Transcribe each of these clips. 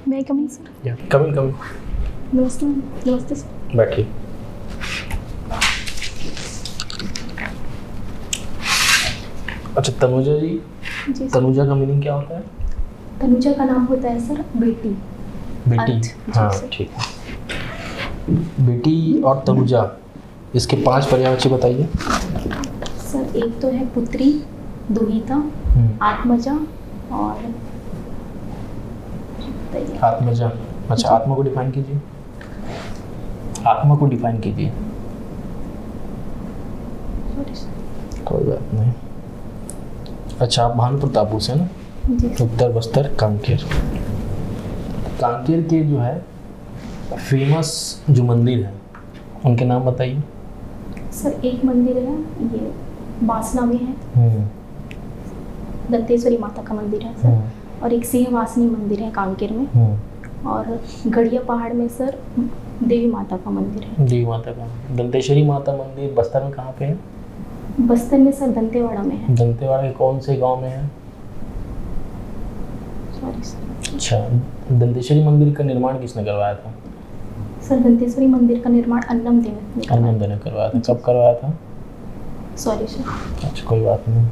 मैं coming sir. या coming coming. नमस्ते नमस्ते सर। बैठिए। अच्छा तनुजा जी, जी सर। तनुजा का मीनिंग क्या होता है? तनुजा का नाम होता है सर बेटी। बेटी। जी हाँ सर। ठीक है। बेटी और तनुजा, इसके 5 पर्यायवाची बताइए। सर एक तो है पुत्री, दुहिता, आत्मजा और बताइए। आत्मजा। अच्छा आत्मा को डिफाइन कीजिए। आत्मा को डिफाइन कीजिए। Sorry sir. कोई बात नहीं। अच्छा आप भानु प्रतापू से ना? जी सर। उत्तर बस्तर कांकेर। कांकेर के जो है फेमस जो मंदिर है उनके नाम बताइए। सर एक मंदिर है ये बासना में है, दंतेश्वरी माता का मंदिर है सर, और एक सिंहवासिनी मंदिर है कांकेर में, और गढ़िया पहाड़ में सर देवी माता का मंदिर है। देवी माता का। दंतेश्वरी माता मंदिर बस्तर में कहाँ पे है? बस्तर में सर दंतेवाड़ा में है। दंतेवाड़ा के कौन से गांव में है? Sorry sir. अच्छा दंतेश्वरी मंदिर का निर्माण किसने करवाया था? सर दंतेश्वरी मंदिर का निर्माण अन्नम देव ने करवाया। अन्नम ने करवाया था। कब करवाया था? Sorry sir. अच्छा कोई बात नहीं।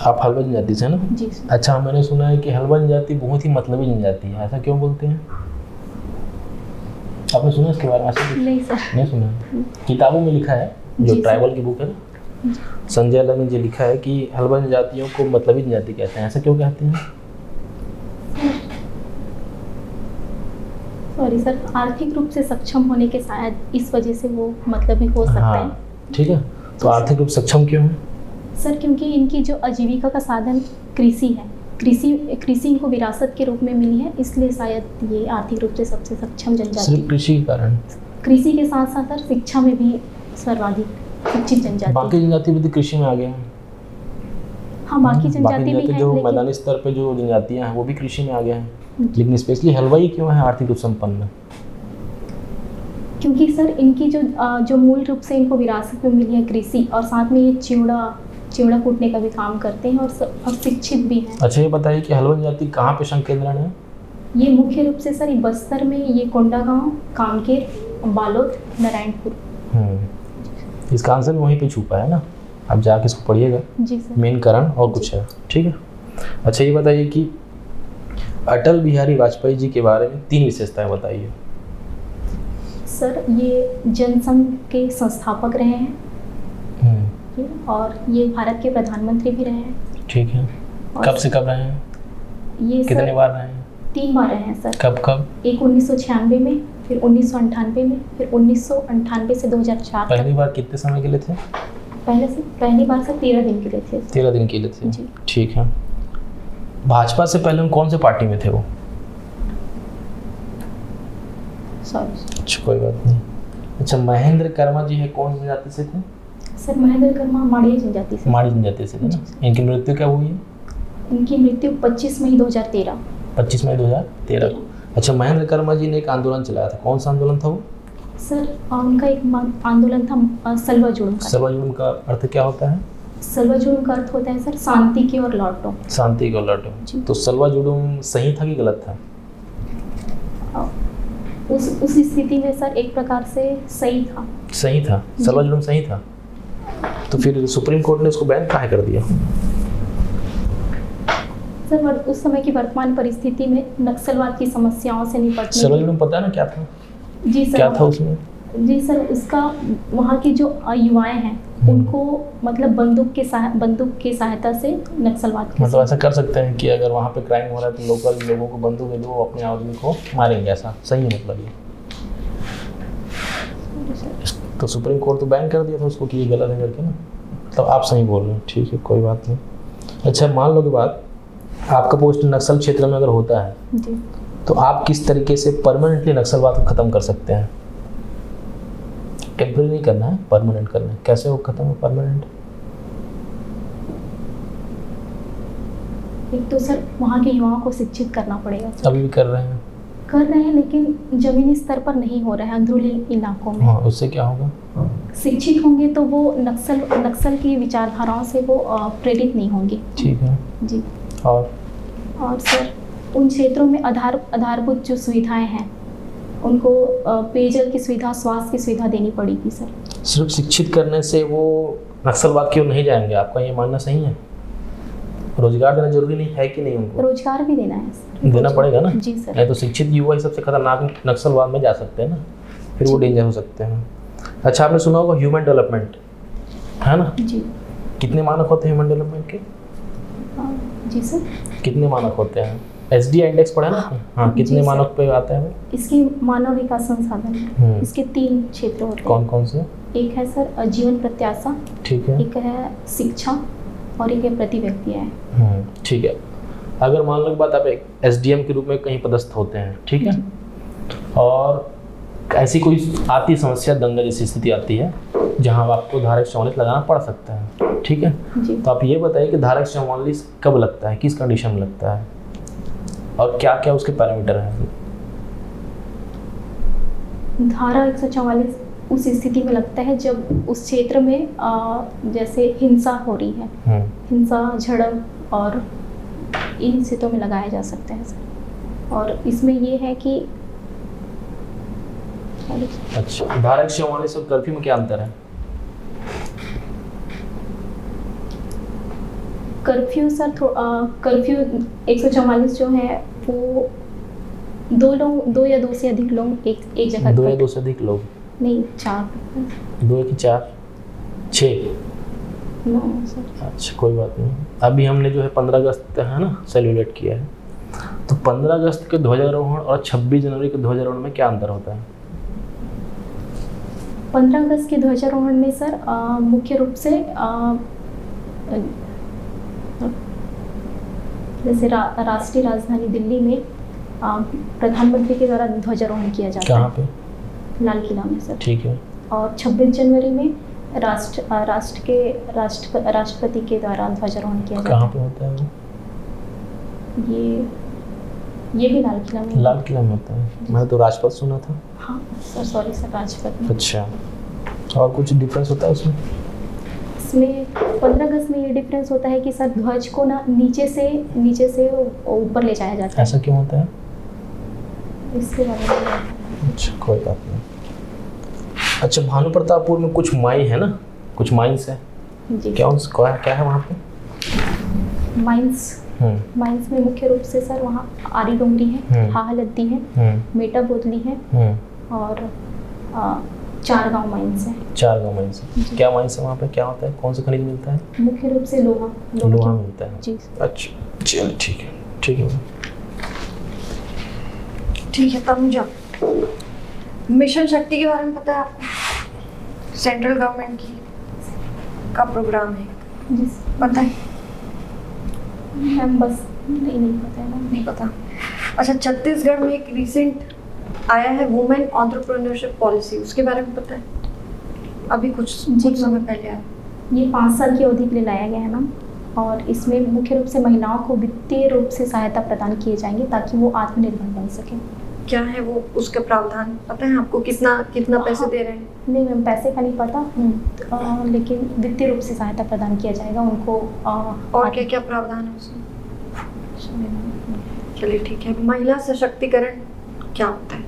आप हलवा जनजाति से ना? जी सर। अच्छा मैंने सुना है कि हलवा जनजाति बहुत ही मतलबी जनजाति है, ऐसा क्यों बोलते हैं? आपने सुना इसके बारे में? ऐसा नहीं सर। नहीं सुना? किताबों में लिखा है, जो जी ट्राइबल की बुक है ना, संजय अलग ने जो लिखा है कि हलवा जनजातियों को मतलबी जनजाति कहते हैं, ऐसा क्यों कहते हैं? सॉरी सर, आर्थिक रूप से सक्षम होने के शायद इस वजह से वो मतलब ही हो सकता है। हाँ ठीक है। तो आर्थिक रूप से सक्षम क्यों है? सर क्योंकि इनकी जो आजीविका का साधन कृषि है, कृषि इनको विरासत के रूप में मिली है, इसलिए शायद ये आर्थिक रूप से सबसे सक्षम जनजाति। सिर्फ कृषि के कारण? कृषि के साथ साथ सर शिक्षा में भी सर्वाधिक शिक्षित जनजाति। बाकी जनजाति भी तो कृषि में आ गए हैं। हाँ बाकी जनजाति भी हैं, जो लेकिन मैदानी स्तर पे जो जनजातियां हैं वो भी कृषि में आ गए हैं, लेकिन स्पेशली हलवाई क्यों है आर्थिक रूप संपन्न? क्योंकि सर इनकी जो मूल रूप से इनको विरासत में मिली है कृषि, और साथ में ये चिवड़ा कूटने का भी काम करते हैं, और शिक्षित भी हैं। अच्छा ये बताइए कि हलवा जनजाति कहाँ पे संकेंद्रण है? ये मुख्य रूप से सर बस्तर में ये कोंडागांव, कांकेर, बालोद, नारायणपुर। इसका आंसर भी वहीं पे छुपा है ना, आप जाके इसको पढ़िएगा। जी सर। मेन कारण और कुछ है, ठीक है। अच्छा ये बताइए कि अटल बिहारी वाजपेयी जी के बारे में 3 विशेषताएं बताइए। सर ये जनसंघ के संस्थापक रहे हैं, और ये भारत के प्रधानमंत्री भी रहे हैं। ठीक है। कब से कब रहे हैं? ये कितने बार रहे हैं? 3 बार रहे हैं सर। कब कब? एक 1996 में, फिर 1998 में, फिर 1998 से 2004 पहली बार कितने समय के लिए थे? पहली बार सर 13 दिन के लिए थे। 13 दिन के लिए थे जी। ठीक है। भाजपा से पहले कौन से पार्टी में थे वो? सॉरी। अच्छा कोई बात नहीं। अच्छा महेंद्र कर्मा जी है कौन सी जाति से थे? सर महेंद्र कर्मा माड़िया जनजाति से। माड़ी जनजाति से थे ना? इनकी मृत्यु क्या हुई है? इनकी मृत्यु 25 मई 2013। 25 मई 2013। अच्छा महेंद्र कर्मा जी ने एक आंदोलन चलाया था, कौन सा आंदोलन था वो? सर उनका एक आंदोलन था सलवा जुड़ूम का। सलवा जुड़ूम का अर्थ क्या होता है? सलवा जुड़ूम का अर्थ होता है सर शांति की ओर लौटो। शांति की ओर लौटो। तो सलवा जुड़ूम सही था कि गलत था? उस स्थिति में सर एक प्रकार से सही था। सही था? सलवा जुड़ूम सही था? तो फिर सुप्रीम कोर्ट ने उसको बैन काहे कर दिया? सर उस समय की वर्तमान परिस्थिति में नक्सलवाद की समस्याओं से निपटने। सलवा जुड़ूम पता है ना क्या था? जी सर। क्या था उसमें? जी सर, उसका वहाँ की जो युवाएं हैं उनको मतलब बंदूक की सहायता से नक्सलवाद के मतलब ऐसा कर सकते हैं कि अगर वहाँ पे क्राइम हो रहा है तो लोकल लोगों को बंदूक दे दो, वो अपने आदमी को मारेंगे, ऐसा सही है मतलब ये? तो सुप्रीम कोर्ट तो बैन कर दिया था उसको कि ये गलत है करके ना, तो आप सही बोल रहे हैं, ठीक है कोई बात नहीं। अच्छा मान लो कि बात आपका पोस्ट नक्सल क्षेत्र में अगर होता है जी, तो आप किस तरीके से परमानेंटली नक्सलवाद को खत्म कर सकते हैं? टेम्पररी नहीं करना है, परमानेंट करना है। कैसे वो खत्म हो परमानेंट? एक तो सर वहाँ के युवाओं को शिक्षित करना पड़ेगा। अभी भी कर रहे हैं? कर रहे हैं, लेकिन जमीनी स्तर पर नहीं हो रहा है, अंदरूनी इलाकों में। हाँ, उससे क्या होगा? शिक्षित होंगे तो वो नक्सल की विचारधाराओं से वो प्रेरित नहीं होंगे। ठीक है जी। और सर उन क्षेत्रों में आधारभूत जो सुविधाएं हैं उनको पेयजल की सुविधा, स्वास्थ्य की सुविधा देनी पड़ेगी सर। सिर्फ शिक्षित करने से वो नक्सलवाद की ओर नहीं जाएंगे, आपका ये मानना सही है? रोजगार देना जरूरी नहीं है कि नहीं उनको? रोजगार भी देना है सर। देना पड़ेगा ना। जी सर। नहीं तो शिक्षित युवा ही सबसे खतरनाक नक्सलवाद में जा सकते हैं ना, फिर वो डेंजर हो सकते हैं। अच्छा, आपने सुना होगा ह्यूमन डेवलपमेंट, है ना? जी। कितने मानक होते हैं ह्यूमन डेवलपमेंट के? जी सर। कितने मानक होते हैं? SDI इंडेक्स पढ़ा ना? हाँ, कितने मानक पे आते हैं वो? इसकी मानव विकास संसाधन है। इसके 3 क्षेत्र होते हैं। कौन कौन से? एक है सर जीवन प्रत्याशा, ठीक है। एक है शिक्षा और एक है प्रति व्यक्ति है। ठीक है। अगर मान लो बात, आप एक SDM के रूप में कहीं पदस्थ होते हैं, ठीक है, और ऐसी कोई आती समस्या, दंगा जैसी स्थिति आती है जहां आपको धारा 144 लगाना पड़ सकता है, ठीक है, तो आप ये बताइए कि धारा 144 कब लगता है, किस कंडीशन में लगता है और क्या क्या उसके पैरामीटर हैं? धारा 144 उस स्थिति में लगता है जब उस क्षेत्र में जैसे हिंसा हो रही है, हिंसा, झड़प और इन स्थितियों में लगाया जा सकता है सर। और इसमें ये है कि अच्छा, धारा 144 और कर्फ्यू में क्या अंतर है? कर्फ्यू सर कर्फ्यू 144 जो है वो 2 या 2 से अधिक लोग एक जगह 2 या 2 से अधिक लोग नहीं, 4 2 की 4 6 9 सर। अच्छा, कोई बात नहीं। अभी हमने जो है 15 अगस्त है ना सेलिब्रेट किया है, तो 15 अगस्त के ध्वजारोहण और 26 जनवरी के ध्वजारोहण में क्या अंतर होता है? 15 अगस्त के ध्वजारोहण में सर मुख्य रूप से जैसे राष्ट्रीय राजधानी दिल्ली में प्रधानमंत्री के द्वारा ध्वजारोहण किया जाता है। कहाँ पे? लाल किला में सर। ठीक है। और 26 जनवरी में राष्ट्रपति के द्वारा ध्वजारोहण किया जाता है। कहाँ पे होता है वो? ये भी लाल किला में। लाल किला में होता है? मैंने तो राजपथ सुना था। हाँ सर, सॉरी सर, राजपथ में। अच्छा, और कुछ डिफरेंस होता है उसमें? इसमें 15 अगस्त में ये डिफरेंस होता है कि सर ध्वज को ना नीचे से ऊपर ले जाया जाता है। ऐसा क्यों होता है? इसके बारे में। अच्छा, कोई बात नहीं। अच्छा, भानु प्रतापपुर में कुछ माइन है ना, कुछ माइंस है जी। क्या है वहाँ पे? माइंस में मुख्य रूप से सर वहाँ आरी डोंगरी है, हाहलद्दी है, मेटा बोतली है और 4 गांव माइंस है। 4 गांव माइंस है। क्या माइंस है वहाँ पे, क्या होता है, कौन सा खनिज मिलता है? मुख्य रूप से लोहा मिलता है जी। अच्छा, चलिए ठीक है, ठीक है। ठीक है तनुजा, मिशन शक्ति के बारे में पता है आपको? सेंट्रल गवर्नमेंट का प्रोग्राम है जी, पता है? मैम बस नहीं पता है। नहीं पता। अच्छा, छत्तीसगढ़ में एक रिसेंट आया है वुमेन एंटरप्रेन्योरशिप पॉलिसी, उसके बारे में पता है? अभी कुछ समय पहले आया। ये 5 साल की अवधि के लिए लाया गया है मैम, और इसमें मुख्य रूप से महिलाओं को वित्तीय रूप से सहायता प्रदान किए जाएंगे ताकि वो आत्मनिर्भर बन सकें। क्या है वो, उसके प्रावधान पता है आपको? कितना पैसे दे रहे हैं? नहीं मैम, पैसे का नहीं पता, लेकिन वित्तीय रूप से सहायता प्रदान किया जाएगा उनको। और क्या क्या प्रावधान है उसमें? चलिए ठीक है। महिला सशक्तिकरण क्या होता है?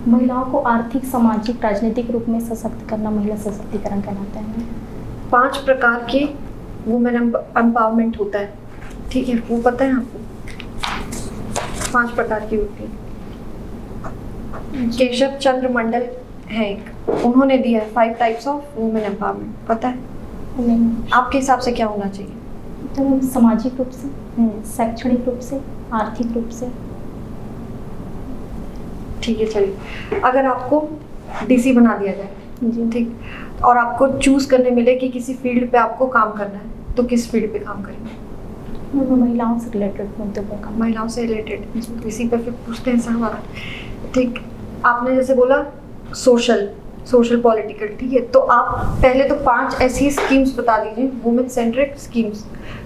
महिलाओं को आर्थिक, सामाजिक, राजनीतिक रूप में सशक्त करना महिला सशक्तिकरण कहलाता है। 5 प्रकार के वुमेन एम्पावरमेंट होता है, ठीक है, वो पता है आपको? 5 प्रकार की होती है। केशव चंद्र मंडल है एक, उन्होंने दिया है 5 टाइप्स ऑफ वुमेन एम्पावरमेंट, पता है? नहीं। आपके हिसाब से क्या होना चाहिए? तो सामाजिक रूप से, शैक्षणिक रूप से, आर्थिक रूप से। ठीक है, चलिए। अगर आपको डीसी बना दिया जाए जी, ठीक, और आपको चूज करने मिले कि किसी फील्ड पे आपको काम करना है, तो किस फील्ड पे काम करेंगे? महिलाओं से रिलेटेड मुद्दों पर काम। महिलाओं से रिलेटेड इसी पे फिर पूछते हैं सवाल। ठीक, आपने जैसे बोला सोशल पॉलिटिकल, ठीक है, तो आप पहले तो 5 ऐसी स्कीम्स बता दीजिए, वुमेन सेंट्रिक स्कीम्स,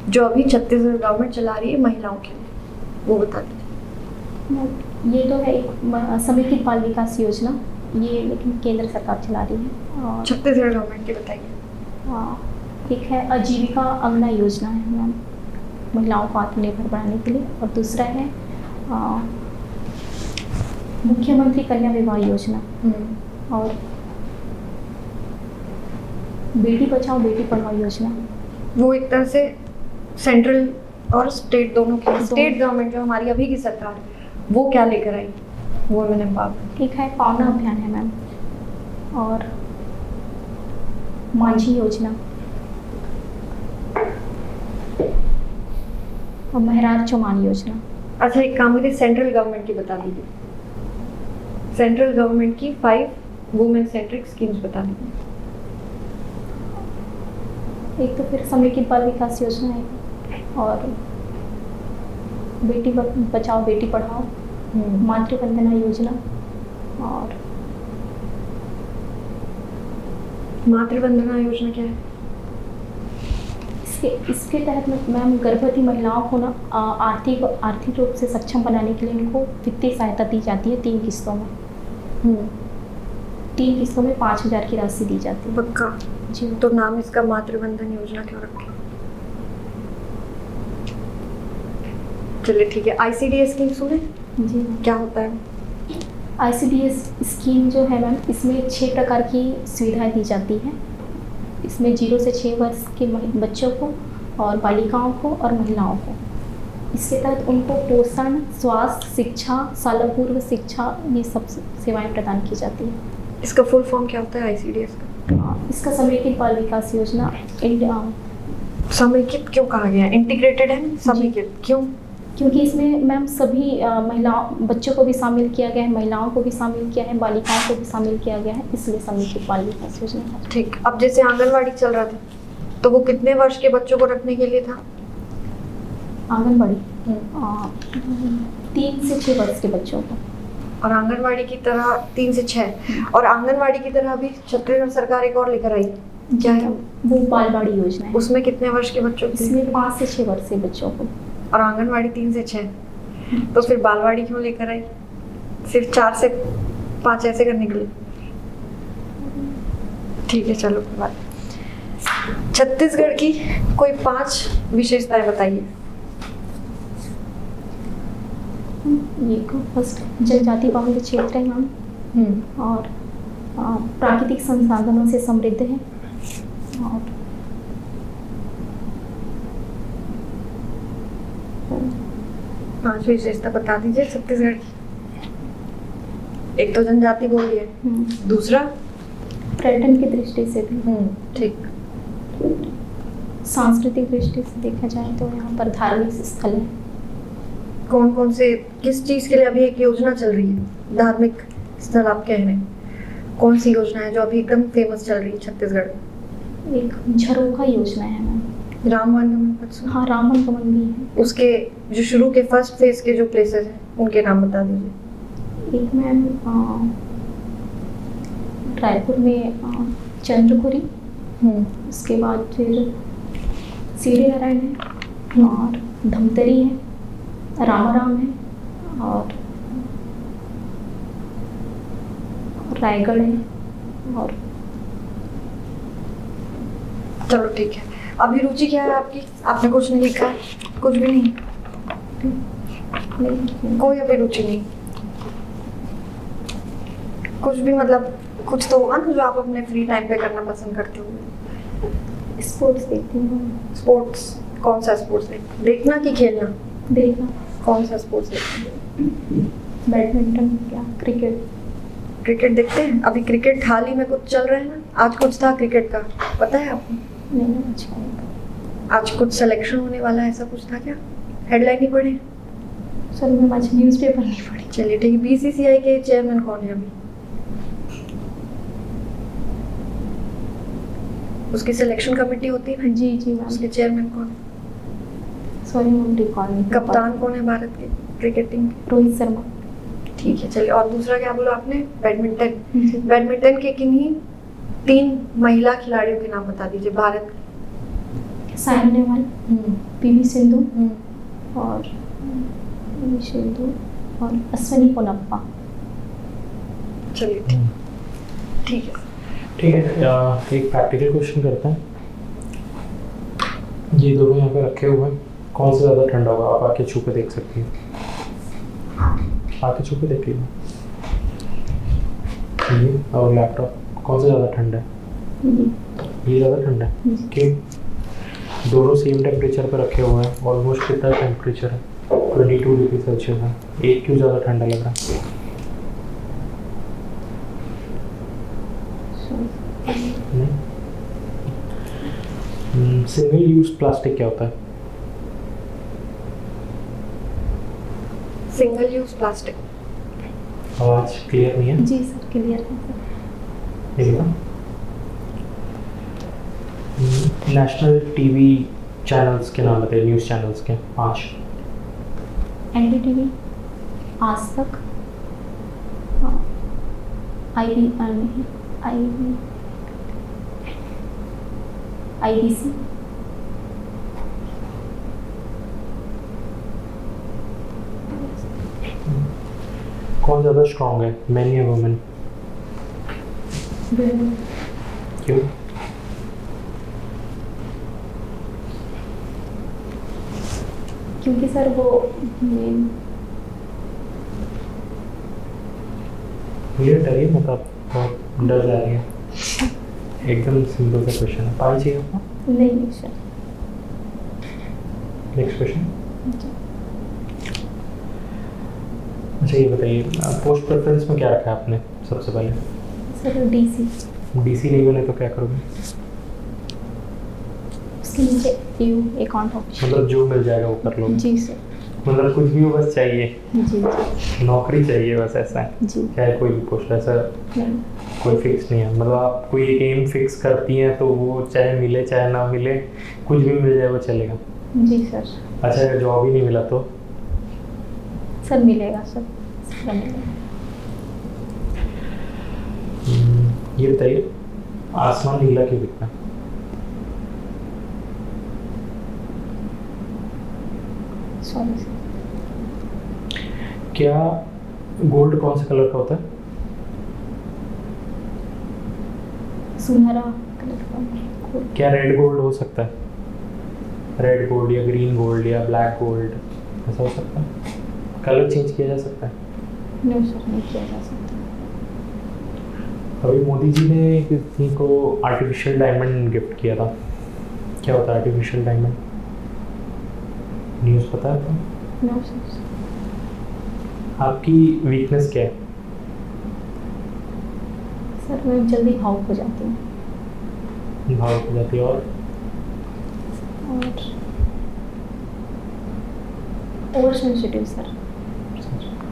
जो अभी छत्तीसगढ़ गवर्नमेंट चला रही है महिलाओं के लिए, वो बता दीजिए। ये तो है एक समेकित बाल विकास योजना, ये लेकिन केंद्र सरकार चला रही है। और छत्तीसगढ़ गवर्नमेंट की बताइए। एक है आजीविका अगला योजना है मैम, महिलाओं को आत्मनिर्भर बनाने के लिए, और दूसरा है मुख्यमंत्री कन्या विवाह योजना, और बेटी बचाओ बेटी पढ़ाओ योजना। वो एक तरह से सेंट्रल और स्टेट दोनों की, स्टेट गवर्नमेंट जो हमारी अभी की सरकार है वो क्या लेकर आई वुमेन एम्पावरमेंट? एक है पावना अभियान है मैम, और मांझी योजना, और महरार चौमान योजना। अच्छा, एक काम करिए, सेंट्रल गवर्नमेंट की बता दीजिए। सेंट्रल गवर्नमेंट की 5 वुमेन सेंट्रिक स्कीम्स बता दीजिए। एक तो फिर समेकित बाल विकास योजना है, और बेटी बचाओ बेटी पढ़ाओ, मातृ वंदना योजना, और मातृ वंदना योजना क्या है? इसके तहत मैम गर्भवती महिलाओं को ना आर्थिक रूप से सक्षम बनाने के लिए उनको वित्तीय सहायता दी जाती है 3 किस्तों में। 3 किस्तों में 5,000 की राशि दी जाती है। पक्का जी। तो नाम इसका मातृवंदन योजना क्यों रखे? चलिए ठीक है। ICDS स्कीम सुने? जी। क्या होता है? ICDS स्कीम जो है मैम, इसमें 6 प्रकार की सुविधाएं दी जाती हैं। इसमें 0 से 6 वर्ष के बच्चों को, और बालिकाओं को, और महिलाओं को। इसके तहत उनको पोषण, स्वास्थ्य, शिक्षा, सालपूर्व शिक्षा, ये सब सेवाएं प्रदान की जाती हैं। इसका फुल फॉर्म क्या होता है ICDS का? इसका समेकित बाल विकास योजना। समेकित क्यों कहा गया? इंटीग्रेटेड है समेकित क्यों? क्योंकि इसमें मैम सभी महिलाओं बच्चों को भी शामिल किया गया है, महिलाओं को भी शामिल किया है, बालिकाओं को भी शामिल किया गया है, इसलिए समेकित बाल विकास योजना। ठीक। अब जैसे आंगनवाड़ी चल रहा था तो वो कितने वर्ष के बच्चों को रखने के लिए था? आंगनबाड़ी 3 से 6 वर्ष के बच्चों को। और आंगनवाड़ी की तरह 3 से 6, और आंगनवाड़ी की तरह अभी छत्तीसगढ़ सरकार एक और लेकर आई, क्या है वो? बालवाड़ी योजना है। उसमें कितने वर्ष के बच्चों को? इसमें 5 से 6 वर्ष के बच्चों को। और आंगनवाड़ी 3 से 6, तो फिर बालवाड़ी क्यों लेकर आई? सिर्फ 4 से 5 ऐसे करने के लिए? ठीक है, चलो कोई बात। छत्तीसगढ़ की कोई 5 विशेषताएं बताइए। ये फर्स्ट जनजाति बहुल क्षेत्र है मैम, और प्राकृतिक संसाधनों से समृद्ध है, और 5 विशेषता बता दीजिए छत्तीसगढ़ की। एक तो जनजाति बोली है, दूसरा पर्यटन की दृष्टि से भी, ठीक। सांस्कृतिक दृष्टि से देखा जाए तो यहाँ पर धार्मिक स्थल है। कौन कौन से, किस चीज के लिए अभी एक योजना चल रही है? धार्मिक स्थल आप कह रहे हैं, कौन सी योजना है जो अभी एकदम फेमस चल रही है छत्तीसगढ़ में? एक झरोखा योजना है मैम। राम वनगमन? हाँ, राम वनगमन भी है। उसके जो शुरू के फर्स्ट फेज के जो प्लेसेस हैं उनके नाम बता दीजिए। एक मैम रायपुर में चंद्रपुरी, उसके बाद फिर सीढ़ी नारायण है, और धमतरी है, रामाराम है, और रायगढ़ है, और चलो ठीक है। अभी रुचि क्या है आपकी? आपने कुछ नहीं लिखा? कुछ भी नहीं? कोई अभी रुचि नहीं? कुछ भी मतलब कुछ तो होगा ना जो आप अपने फ्री टाइम पे करना पसंद करते हो? स्पोर्ट्स देखती हूँ। स्पोर्ट्स? कौन सा स्पोर्ट्स देखना कि खेलना? देखना। कौन सा स्पोर्ट्स देखते हैं? बैडमिंटन या क्रिकेट? क्रिकेट देखते हैं। अभी क्रिकेट हाल ही में कुछ चल रहा है ना, आज कुछ था क्रिकेट का, पता है आपको? नहीं, अच्छा। आज कुछ सिलेक्शन होने वाला है, ऐसा कुछ था क्या? हेडलाइन नहीं पढ़े? सर मैं आज न्यूज़पेपर नहीं पढ़ी। चलिए ठीक है। BCCI के चेयरमैन कौन है अभी? उसकी सिलेक्शन कमेटी होती है ना? जी जी मैम। उसके चेयरमैन कौन? सॉरी मैम, रिकॉल नहीं। कप्तान कौन है भारत के क्रिकेट टीम के? रोहित शर्मा। ठीक है, चलिए। और दूसरा क्या बोला आपने? बैडमिंटन। जी। बैडमिंटन के किन्हीं 3 महिला खिलाड़ियों के नाम बता दीजिए भारत। साइना नेहवाल, PV सिंधु, और अश्विनी पोनप्पा। चलिए ठीक है। ठीक है, एक प्रैक्टिकल क्वेश्चन करते हैं। ये दोनों यहाँ पे रखे हुए हैं, कौन सा ज़्यादा ठंडा होगा? आप आके छू के देख सकती हैं, आके छू के देख लीजिए। ये और लैपटॉप कौन सा ज़्यादा ठंडा है? ये ज़्यादा ठंडा है। क्यों? दोनों सेम टेम्परेचर पर रखे हुए हैं, ऑलमोस्ट कितना टेम्परेचर है? 22 डिग्री सेल्सियस है। एक क्यों ज़्यादा ठंडा लग रहा है? सिंगल यूज प्लास्टिक क्या होता है? Single use plastic. आवाज़ क्लियर नहीं है? जी सर, क्लियर है सर। नेशनल टीवी चैनल्स के नाम बताइए, न्यूज़ चैनल्स के 5। NDTV, आज तक, IBC, कौन ज़्यादा स्ट्रॉन्ग है, मैन या वुमेन? क्यों? क्योंकि सर वो मेन ये डरिए मत आप, बहुत डर जा रही है। एकदम सिंपल सा क्वेश्चन है। पाई चाहिए आपको? नहीं सर। Next question. अच्छा ये बताइए, पोस्ट प्रेफरेंस में क्या रखा है आपने सबसे पहले? सर DC, DC नहीं बने तो क्या करोगे? उसके नीचे अकाउंट ऑफिसर। मतलब जो मिल जाएगा वो कर लोगे? जी सर। मतलब कुछ भी हो बस चाहिए, जी नौकरी चाहिए बस, ऐसा है? जी। चाहे कोई भी पोस्ट, ऐसा नहीं। कोई फिक्स नहीं है? मतलब आप कोई एक एम फिक्स करती हैं तो वो चाहे मिले चाहे ना मिले, कुछ भी मिल जाए वो चलेगा? जी सर। अच्छा अगर जॉब ही नहीं मिला तो? सर मिलेगा सर, मिलेगा। ये बताइए, आसमान नीला क्यों दिखता है? Sorry sir. क्या गोल्ड कौन से कलर का होता है? सुनहरा कलर का। क्या रेड गोल्ड हो सकता है? रेड गोल्ड या ग्रीन गोल्ड या ब्लैक गोल्ड, ऐसा हो सकता है? कलर चेंज किया जा सकता है? नहीं सर, नहीं किया जा सकता। अभी मोदी जी ने किसी को आर्टिफिशियल डायमंड गिफ्ट किया था, क्या होता है आर्टिफिशियल डायमंड? न्यूज़ पता है आपको? No sir. आपकी वीकनेस क्या है? सर मैं जल्दी भावुक हो जाती हूँ। भावुक हो जाती है और ओवर सेंसिटिव सर।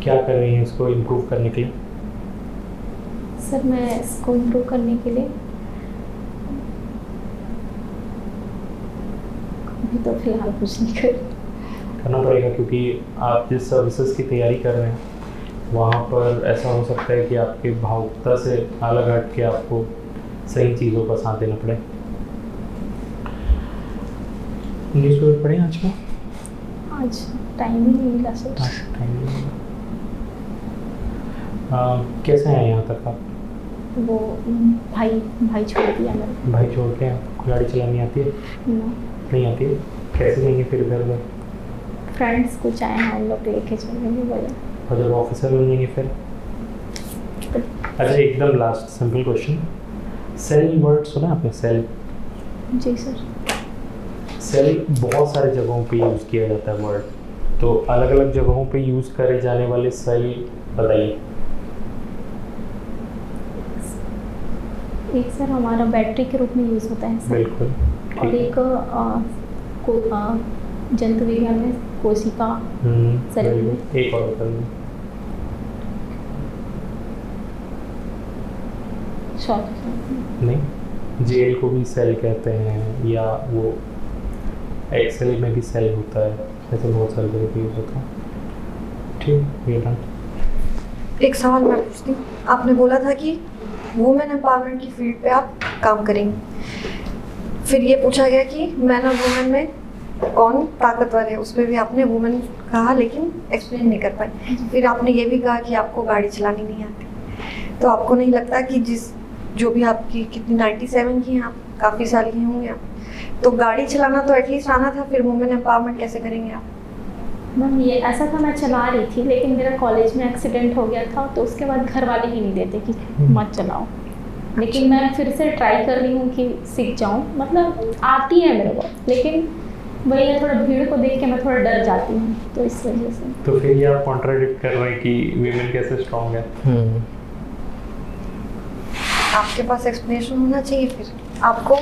क्या कर रही हैं इसको इम्प्रूव करने के लिए? सर मैं इसको इम्प्रूव करने के लिए अभी तो फिलहाल कुछ नहीं करना पड़ेगा, क्योंकि आप जिस सर्विसेज की तैयारी कर रहे हैं वहाँ पर ऐसा हो सकता है कि आपकी भावुकता से अलग हट के आपको सही चीज़ों का साथ देना पड़े। न्यूज़पेपर पढ़े आज का? आज टाइम ही नहीं मिला सर। टाइम नहीं मिला। कैसे आए यहाँ तक आप? वो भाई छोड़ दिया मेरे। भाई छोड़ के आपको गाड़ी चलानी आती है? नो। नहीं आती है? कैसे जाएंगे फिर इधर उधर? फ्रेंड्स को चाहे हम लोग लेके चलेंगे बोले। और जब ऑफिसर बन जाएंगे फिर? अच्छा एकदम last simple question, cell word सुना आपने? सेल? जी सर। सेल बहुत सारे जगहों पे यूज़ किया जाता है वर्ड, तो अलग अलग जगहों पे यूज़ करे जाने वाले सेल बताइए। एक सर हमारा बैटरी के रूप में यूज़ होता है सर। बिल्कुल। और एक जंतु विज्ञान में कोशिका शरीर में। एक और बता दूँ। नहीं, जेल को भी सेल कहते हैं, या वो एक्सेल में भी सेल होता है, ऐसे बहुत सारे जगह पे यूज़ होता है। ठीक, ये डन। एक सवाल मैं पूछती हूँ, आपने बोला था कि वुमेन एम्पावरमेंट की फील्ड पे आप काम करेंगे, फिर ये पूछा गया कि मैन और वुमेन में कौन ताकतवर है, उसमें भी आपने वुमेन कहा लेकिन एक्सप्लेन नहीं कर पाई। फिर आपने ये भी कहा कि आपको गाड़ी चलानी नहीं आती, तो आपको नहीं लगता कि जो भी आपकी कितनी 97 की हैं आप, काफ़ी साल की होंगे आप, तो गाड़ी चलाना तो एटलीस्ट आना था, फिर वुमेन एम्पावरमेंट कैसे करेंगे आप? मैम ये ऐसा था, मैं चला रही थी लेकिन मेरा कॉलेज में एक्सीडेंट हो गया था, तो उसके बाद घर वाले ही नहीं देते कि मत चलाओ। लेकिन मैं फिर से ट्राई कर रही हूँ कि सीख जाऊँ, मतलब आती है मेरे को, लेकिन वही है थोड़ा भीड़ को देख के मैं थोड़ा डर जाती हूँ, तो इस वजह से। तो फिर ये आप कॉन्ट्राडिक्ट कर रहे हैं कि वीमेन कैसे स्ट्रांग है। आपके पास एक्सप्लेनेशन होना चाहिए, फिर आपको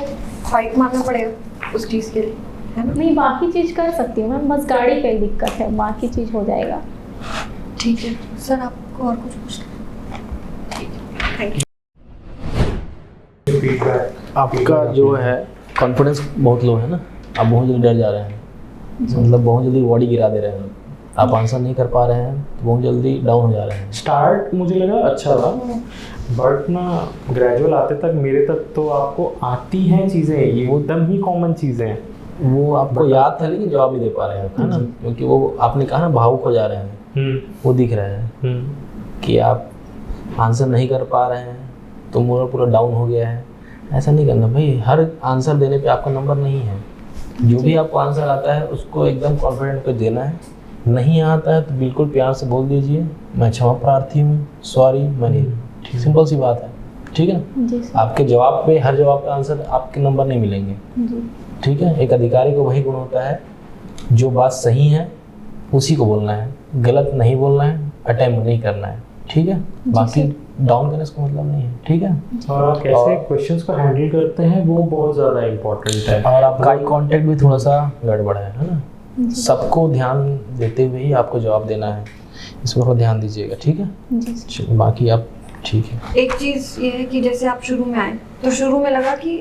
फाइट मारना पड़ेगा उस चीज़ के लिए, है ना? नहीं, बाकी चीज़ कर सकती हूँ मैम, बस गाड़ी का ही दिक्कत है, बाकी चीज़ हो जाएगा। ठीक है सर, आपको और कुछ पूछना? ठीक है, थैंक यू। फीडबैक आपका जो है कॉन्फिडेंस बहुत लो है ना, आप बहुत जल्दी डर जा रहे हैं, मतलब बहुत जल्दी बॉडी गिरा दे रहे हैं, आप आंसर नहीं कर पा रहे हैं तो बहुत जल्दी डाउन हो जा रहे हैं। स्टार्ट मुझे लगा अच्छा था, बट ना ग्रेजुअल आते तक मेरे तक तो आपको आती हैं चीज़ें, ये वो एकदम ही कॉमन चीज़ें हैं। वो आपको याद था लेकिन जवाब नहीं दे पा रहे हैं, है ना, क्योंकि वो आपने कहा ना भावुक हो जा रहे हैं, वो दिख रहा है कि आप आंसर नहीं कर पा रहे हैं तो पूरा पूरा डाउन हो गया है। ऐसा नहीं करना भाई, हर आंसर देने पे आपका नंबर नहीं है। जो भी आपको आंसर आता है उसको एकदम कॉन्फिडेंट कर देना है, नहीं आता है तो बिल्कुल प्यार से बोल दीजिए मैं क्षमा प्रार्थी हूँ, सॉरी, मैं नहीं। सिंपल सी बात है, ठीक है ना। जी सर। आपके जवाब पे, हर जवाब पे आंसर आपके नंबर नहीं मिलेंगे, जी। ठीक है। एक अधिकारी को वही गुण होता है, जो बात सही है उसी को बोलना है, गलत नहीं बोलना है, अटेम्प्ट नहीं करना है, ठीक है। बाकी डाउन करने का मतलब नहीं है, ठीक है। और आप कैसे क्वेश्चंस को हैंडल करते हैं वो बहुत ज़्यादा इम्पोर्टेंट है। और आपका आई कांटेक्ट भी थोड़ा सा गड़बड़ है ना। सबको ध्यान देते हुए ही आपको जवाब देना है, इस पर ध्यान दीजिएगा, ठीक है। जी सर। चलिए, बाकी आप ठीक है। एक चीज़ ये है कि जैसे आप शुरू में आए तो शुरू में लगा कि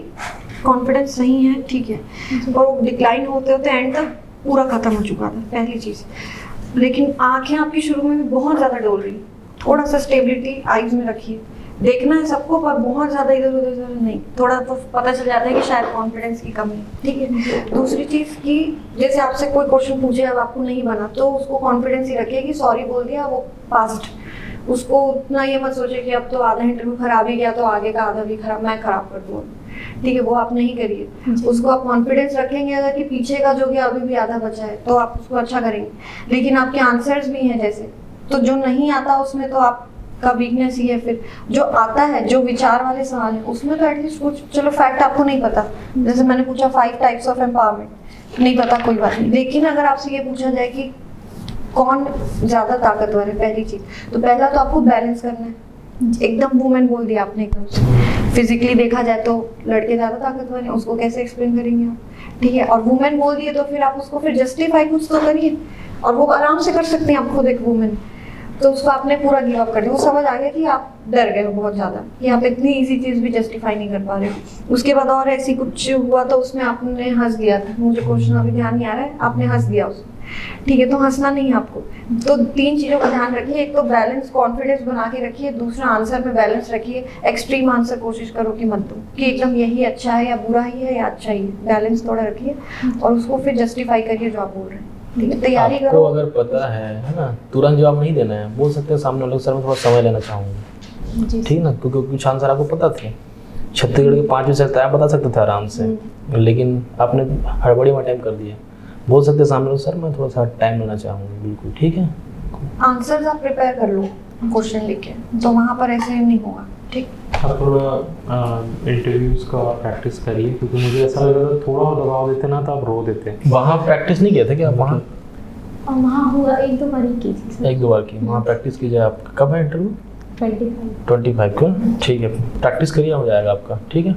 कॉन्फिडेंस सही है, ठीक है, और वो डिक्लाइन होते होते एंड तक पूरा खत्म हो चुका था, पहली चीज़। लेकिन आंखें आपकी शुरू में भी बहुत ज़्यादा डोल रही, थोड़ा सा स्टेबिलिटी आईज में रखिए, देखना है सबको पर बहुत ज़्यादा इधर उधर नहीं, थोड़ा तो पता चल जाता है कि शायद कॉन्फिडेंस की कमी है, ठीक है। दूसरी चीज़ कि जैसे आपसे कोई क्वेश्चन पूछे अब आपको नहीं बना तो उसको कॉन्फिडेंस ही रखिए कि सॉरी बोल दिया, वो पास्ट। उसको उतना ये मत सोचे कि अब तो आधा इंटरव्यू खराब ही गया तो आगे का आधा भी खराब मैं खराब कर दूँ, ठीक है, वो आप नहीं करिए। उसको आप कॉन्फिडेंस रखेंगे अगर कि पीछे का जो कि अभी भी आधा बचा है तो आप उसको अच्छा करेंगे। लेकिन आपके आंसर्स भी हैं जैसे, तो जो नहीं आता उसमें तो आपका वीकनेस ही है। फिर जो आता है, जो विचार वाले सवाल है उसमें तो एटलीस्ट कुछ, चलो फैक्ट आपको नहीं पता, जैसे मैंने पूछा 5 टाइप्स ऑफ एम्पावरमेंट, नहीं पता कोई बात नहीं। लेकिन अगर आपसे ये पूछा जाए कि कौन ज्यादा ताकतवर है, पहली चीज तो पहला तो आपको बैलेंस करना है। एकदम वुमेन बोल दिया आपने, एकदम से फिजिकली देखा जाए तो लड़के ज्यादा ताकतवर हैं, उसको कैसे एक्सप्लेन करेंगे आप, ठीक है। और वुमेन बोल दिए तो फिर आप उसको फिर जस्टिफाई कुछ तो करिए, और वो आराम से कर सकते हैं, आप खुद एक वुमेन, तो उसको आपने पूरा गिव अप कर दिया। वो समझ आ गया कि आप डर गए हो बहुत ज़्यादा, कि आप इतनी इजी चीज़ भी जस्टिफाई नहीं कर पा रहे हो। उसके बाद और ऐसी कुछ हुआ तो उसमें आपने हंस दिया था, मुझे क्वेश्चन अभी ध्यान नहीं आ रहा है, आपने हंस दिया उसमें, ठीक है, तो हंसना नहीं है आपको। तो 3 चीज़ों का ध्यान रखिए, एक तो बैलेंस कॉन्फिडेंस बना के रखिए, दूसरा आंसर में बैलेंस रखिए। एक्सट्रीम आंसर कोशिश करो कि मत दो कि एकदम यही अच्छा है या बुरा ही है या अच्छा ही है, बैलेंस थोड़ा रखिए और उसको फिर जस्टिफाई करिए जो आप बोल रहे हैं, ठीक है। तैयारी आपको करो। अगर पता है ना, तुरंत जवाब नहीं देना है, बोल सकते हैं सामने वाले सर मैं थोड़ा समय लेना चाहूँगी, ठीक ना, क्योंकि कुछ आंसर आपको पता थे। छत्तीसगढ़ के 5 विषय आप बता सकते थे आराम से, लेकिन आपने हड़बड़ी में टाइम कर दिया। बोल सकते सामने वाले सर मैं थोड़ा सा टाइम लेना चाहूँगी, बिल्कुल ठीक है। आंसर्स आप प्रिपेयर कर लो क्वेश्चन लिख के, तो वहाँ पर ऐसे नहीं होगा, ठीक। आप थोड़ा इंटरव्यूज का प्रैक्टिस करिए, क्योंकि मुझे ऐसा लग रहा था थोड़ा दबाव देते ना तो आप रो देते। वहाँ प्रैक्टिस नहीं किया था क्या आप? वहाँ और वहाँ हुआ 1-2 बार ही की थी सर। 1-2 बार की, वहाँ प्रैक्टिस कीजिए। आप कब है इंटरव्यू? 25। 25 को, ठीक है, प्रैक्टिस करिए, हो जाएगा आपका, ठीक है।